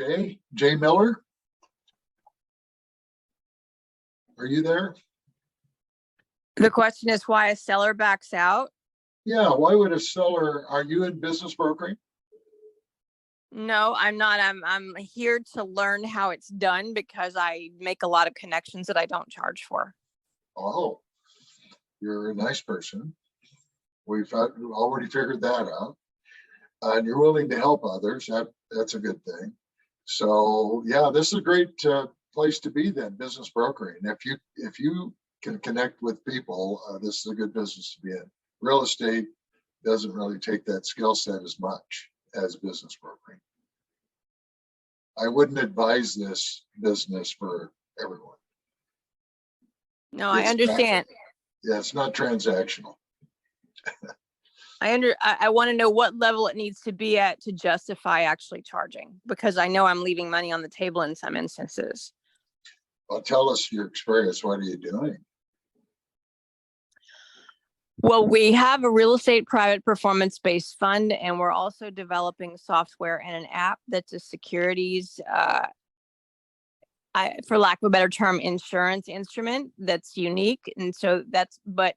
Okay, Jay Miller, are you there? The question is why a seller backs out? Yeah, why would a seller, are you in business brokering? No, I'm not. I'm here to learn how it's done because I make a lot of connections that I don't charge for. Oh, you're a nice person. We've already figured that out. And you're willing to help others. That's a good thing. So yeah, this is a great place to be then, business brokering. If you can connect with people, this is a good business to be in. Real estate doesn't really take that skill set as much as business brokering. I wouldn't advise this business for everyone. No, I understand. Yeah, it's not transactional. I want to know what level it needs to be at to justify actually charging, because I know I'm leaving money on the table in some instances. Well, tell us your experience. What are you doing? Well, we have a real estate private performance-based fund, and we're also developing software and an app that's a securities, for lack of a better term, insurance instrument that's unique. And so but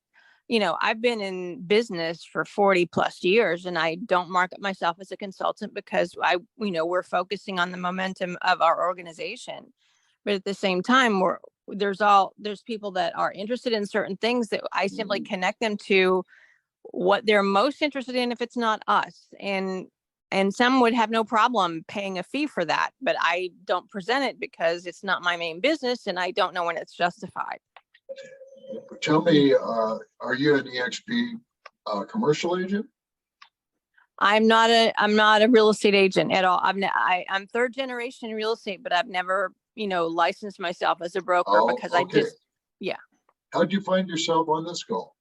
I've been in business for 40 plus years, and I don't market myself as a consultant because we're focusing on the momentum of our organization. But at the same time, there's people that are interested in certain things that I simply connect them to what they're most interested in if it's not us. And some would have no problem paying a fee for that, but I don't present it because it's not my main business and I don't know when it's justified. Tell me, are you an EXP commercial agent? I'm not a real estate agent at all. I'm third generation in real estate, but I've never, licensed myself as a broker because okay. Yeah. How'd you find yourself on this call?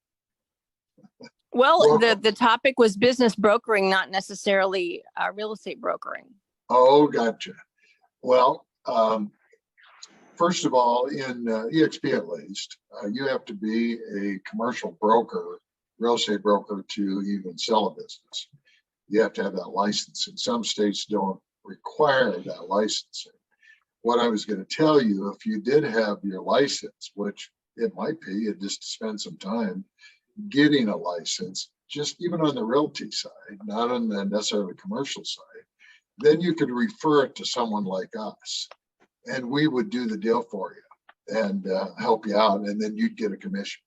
Well, the topic was business brokering, not necessarily real estate brokering. Oh, gotcha. Well, first of all, in EXP at least, you have to be a commercial broker, real estate broker to even sell a business. You have to have that license. And some states don't require that licensing. What I was going to tell you, if you did have your license, which it might be, it just spend some time getting a license, just even on the realty side, not on the necessarily commercial side, then you could refer it to someone like us. And we would do the deal for you and help you out, and then you'd get a commission.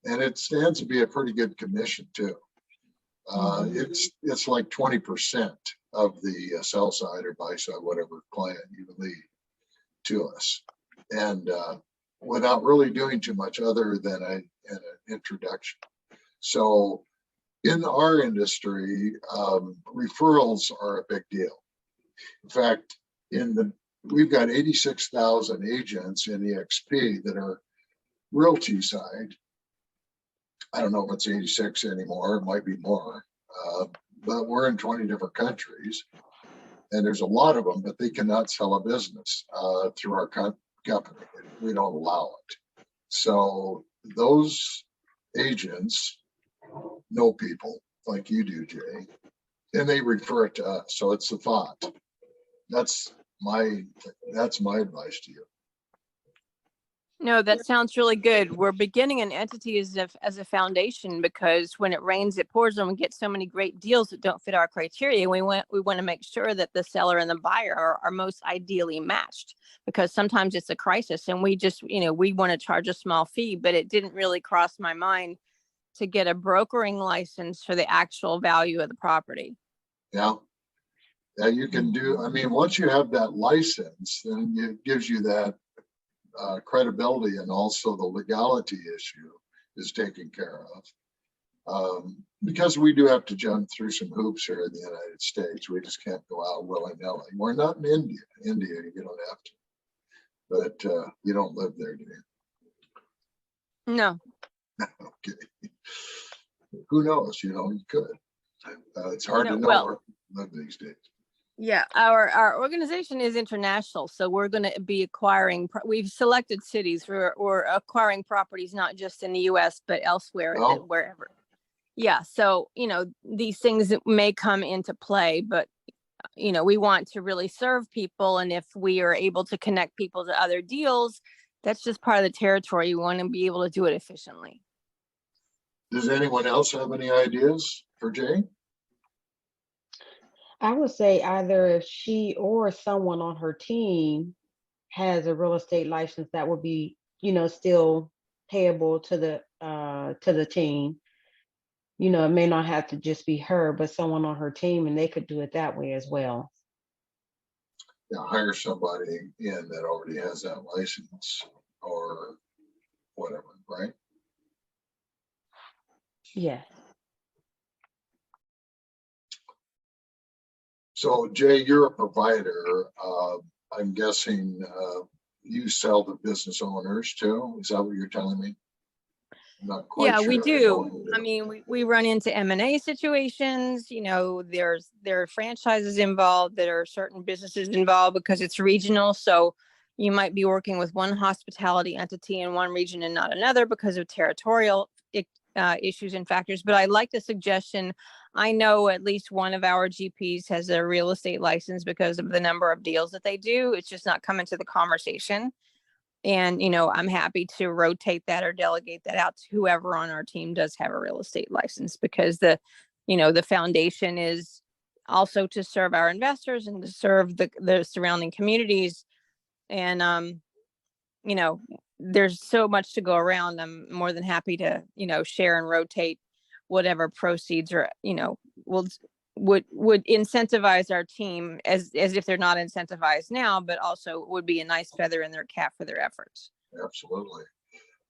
And it stands to be a pretty good commission too. It's like 20% of the sell side or buy side, whatever client you lead to us, and without really doing too much other than an introduction. So in our industry, referrals are a big deal. In fact, we've got 86,000 agents in EXP that are realty side. I don't know if it's 86 anymore, it might be more, but we're in 20 different countries. And there's a lot of them, but they cannot sell a business through our company. We don't allow it. So those agents know people like you do, Jay, and they refer it to us. So it's the thought. That's my advice to you. No, that sounds really good. We're beginning an entity as a foundation because when it rains, it pours, and we get so many great deals that don't fit our criteria. We want to make sure that the seller and the buyer are most ideally matched, because sometimes it's a crisis and we just, we want to charge a small fee, but it didn't really cross my mind to get a brokering license for the actual value of the property. Yeah. Yeah, you can do, once you have that license, then it gives you that credibility, and also the legality issue is taken care of. Because we do have to jump through some hoops here in the United States. We just can't go out willy-nilly. We're not in India. India, you don't have to. But you don't live there, do you? No. Okay. Who knows? You could. It's hard to know where we live these days. Yeah, our organization is international, so we're going to be acquiring. We've selected cities. We're acquiring properties not just in the U.S. but elsewhere, wherever. Yeah, so these things may come into play, but we want to really serve people. And if we are able to connect people to other deals, that's just part of the territory. We want to be able to do it efficiently. Does anyone else have any ideas for Jay? I would say either if she or someone on her team has a real estate license, that would be, still payable to the team. It may not have to just be her, but someone on her team, and they could do it that way as well. Yeah, hire somebody in that already has that license or whatever, right? Yeah. So Jay, you're a provider. I'm guessing you sell to business owners too. Is that what you're telling me? I'm not quite Yeah, sure. we do. I mean, we run into M&A situations. There are franchises involved, there are certain businesses involved because it's regional. So you might be working with one hospitality entity in one region and not another because of territorial issues and factors. But I like the suggestion. I know at least one of our GPs has a real estate license because of the number of deals that they do. It's just not coming to the conversation. And, I'm happy to rotate that or delegate that out to whoever on our team does have a real estate license, because the foundation is also to serve our investors and to serve the surrounding communities. And, there's so much to go around. I'm more than happy to, share and rotate whatever proceeds or, would incentivize our team as if they're not incentivized now, but also would be a nice feather in their cap for their efforts. Absolutely.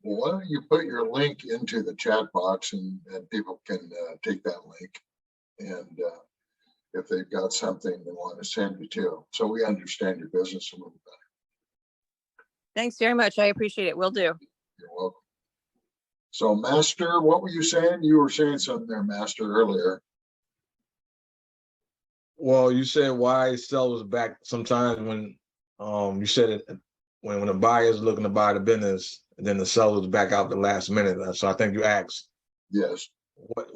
Well, why don't you put your link into the chat box and people can take that link and if they've got something they want to send you to, so we understand your business a little better. Thanks very much. I appreciate it. Will do. You're welcome. So Master, what were you saying? You were saying something there, Master, earlier. Well, you said why sellers back sometimes when you said it when a buyer is looking to buy the business and then the sellers back out the last minute. So I think you asked, yes, what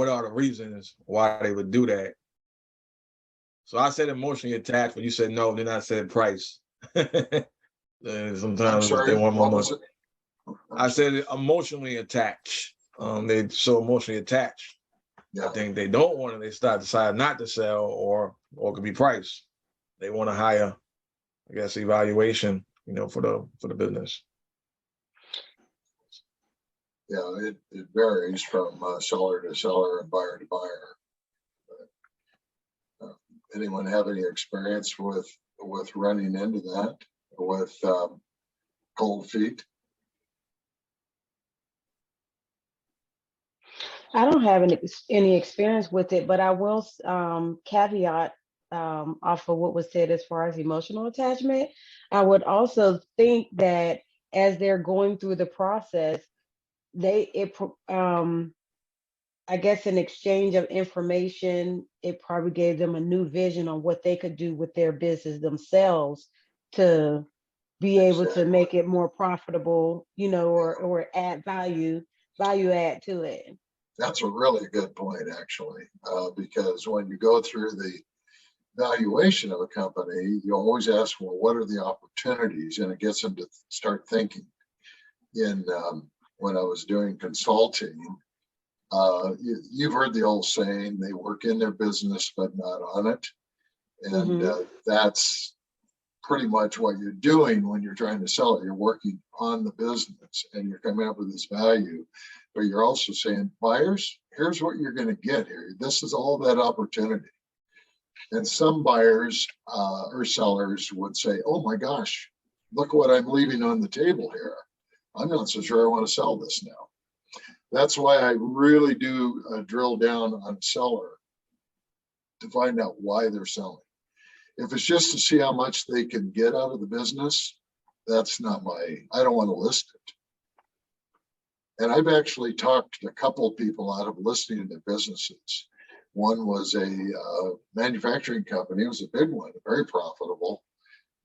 are the reasons why they would do that? So I said emotionally attached, but you said no. Then I said price. Sometimes they want more money. I said emotionally attached. They so emotionally attached. Yeah. I think they don't want it. They decide not to sell, or it could be price. They want a higher, I guess, evaluation, for the business. Yeah, it varies from seller to seller and buyer to buyer. But, anyone have any experience with running into that with cold feet? I don't have any experience with it, but I will caveat off of what was said as far as emotional attachment. I would also think that as they're going through the process, I guess in exchange of information, it probably gave them a new vision on what they could do with their business themselves to be able to make it more profitable, or add value add to it. That's a really good point, actually, because when you go through the valuation of a company, you always ask, well, what are the opportunities? And it gets them to start thinking. When I was doing consulting, you've heard the old saying, they work in their business, but not on it. And that's pretty much what you're doing when you're trying to sell it. You're working on the business and you're coming up with this value, but you're also saying, buyers, here's what you're going to get here. This is all that opportunity. And some buyers or sellers would say, oh my gosh, look what I'm leaving on the table here. I'm not so sure I want to sell this now. That's why I really do drill down on a seller to find out why they're selling. If it's just to see how much they can get out of the business, that's not I don't want to list it. And I've actually talked to a couple of people out of listing their businesses. One was a manufacturing company. It was a big one, very profitable.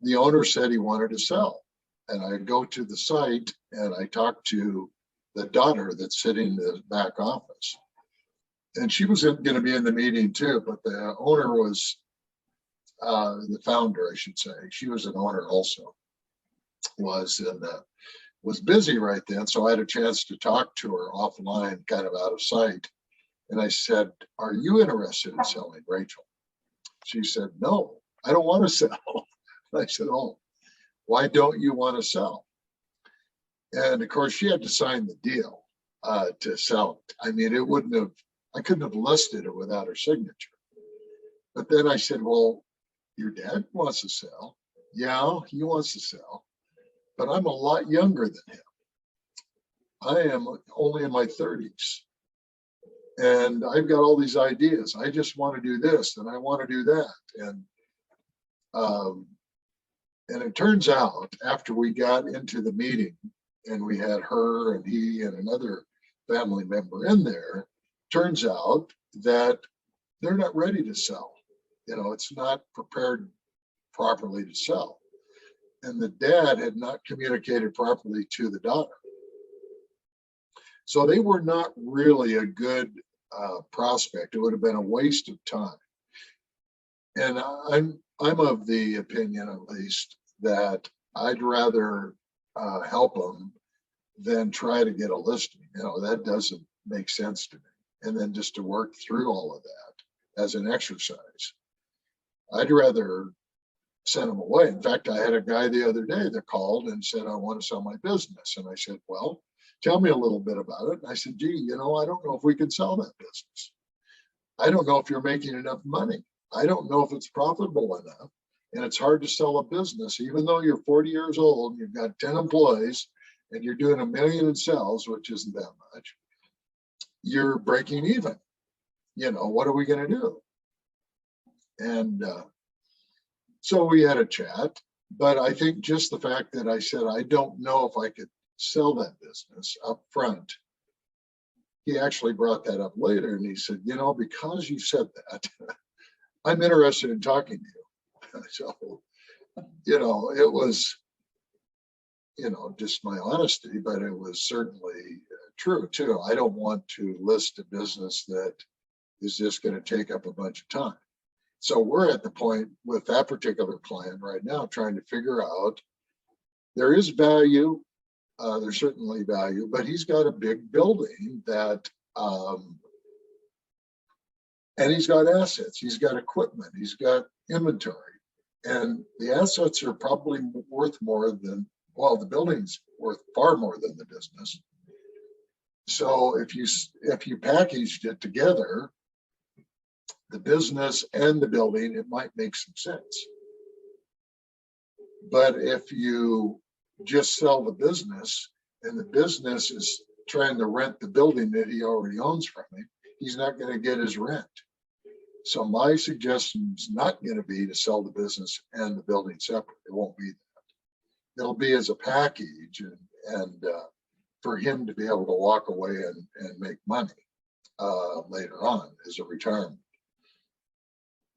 The owner said he wanted to sell. And I go to the site and I talked to the daughter that's sitting in the back office. And she was going to be in the meeting too, but the owner was the founder, I should say, she was an owner also, was busy right then. So I had a chance to talk to her offline, kind of out of sight. And I said, "Are you interested in selling, Rachel?" She said, "No, I don't want to sell." And I said, "Oh, why don't you want to sell?" And of course, she had to sign the deal to sell it. I mean, I couldn't have listed it without her signature. But then I said, "Well, your dad wants to sell." "Yeah, he wants to sell, but I'm a lot younger than him. I am only in my 30s. And I've got all these ideas. I just want to do this and I want to do that." And it turns out after we got into the meeting and we had her and he and another family member in there, turns out that they're not ready to sell. It's not prepared properly to sell. And the dad had not communicated properly to the daughter. So they were not really a good prospect. It would have been a waste of time. And I'm of the opinion, at least, that I'd rather help them than try to get a listing. That doesn't make sense to me. And then just to work through all of that as an exercise, I'd rather send them away. In fact, I had a guy the other day that called and said, "I want to sell my business." And I said, "Well, tell me a little bit about it." And I said, "Gee, I don't know if we can sell that business. I don't know if you're making enough money. I don't know if it's profitable enough. And it's hard to sell a business, even though you're 40 years old, and you've got 10 employees, and you're doing $1 million in sales, which isn't that much. You're breaking even. What are we going to do?" And so we had a chat, but I think just the fact that I said, I don't know if I could sell that business up front. He actually brought that up later and he said, "Because you said that, I'm interested in talking to you." So, it was, just my honesty, but it was certainly true too. I don't want to list a business that is just going to take up a bunch of time. So we're at the point with that particular client right now, trying to figure out, there is value. There's certainly value, but he's got a big building that, and he's got assets, he's got equipment, he's got inventory, and the assets are probably worth more than, well, the building's worth far more than the business. So if you packaged it together, the business and the building, it might make some sense. But if you just sell the business and the business is trying to rent the building that he already owns from him, he's not going to get his rent. So my suggestion is not going to be to sell the business and the building separate. It won't be that. It'll be as a package, and for him to be able to walk away and make money later on as a retirement.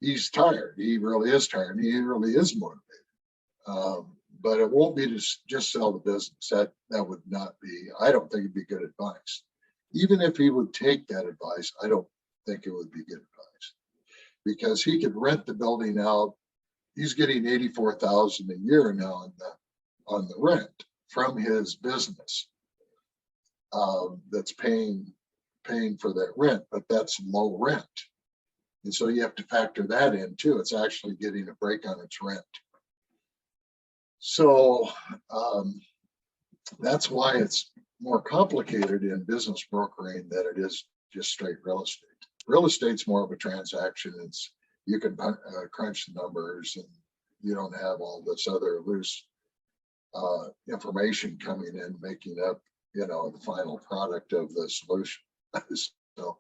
He's tired. He really is tired. And he really is motivated. But it won't be to just sell the business. That would not be, I don't think it'd be good advice. Even if he would take that advice, I don't think it would be good advice, because he could rent the building out. He's getting $84,000 a year now on the rent from his business. That's paying for that rent, but that's low rent. And so you have to factor that in too. It's actually getting a break on its rent. So that's why it's more complicated in business brokering than it is just straight real estate. Real estate's more of a transaction. You can crunch the numbers, and you don't have all this other loose information coming in, making up, the final product of the solution. So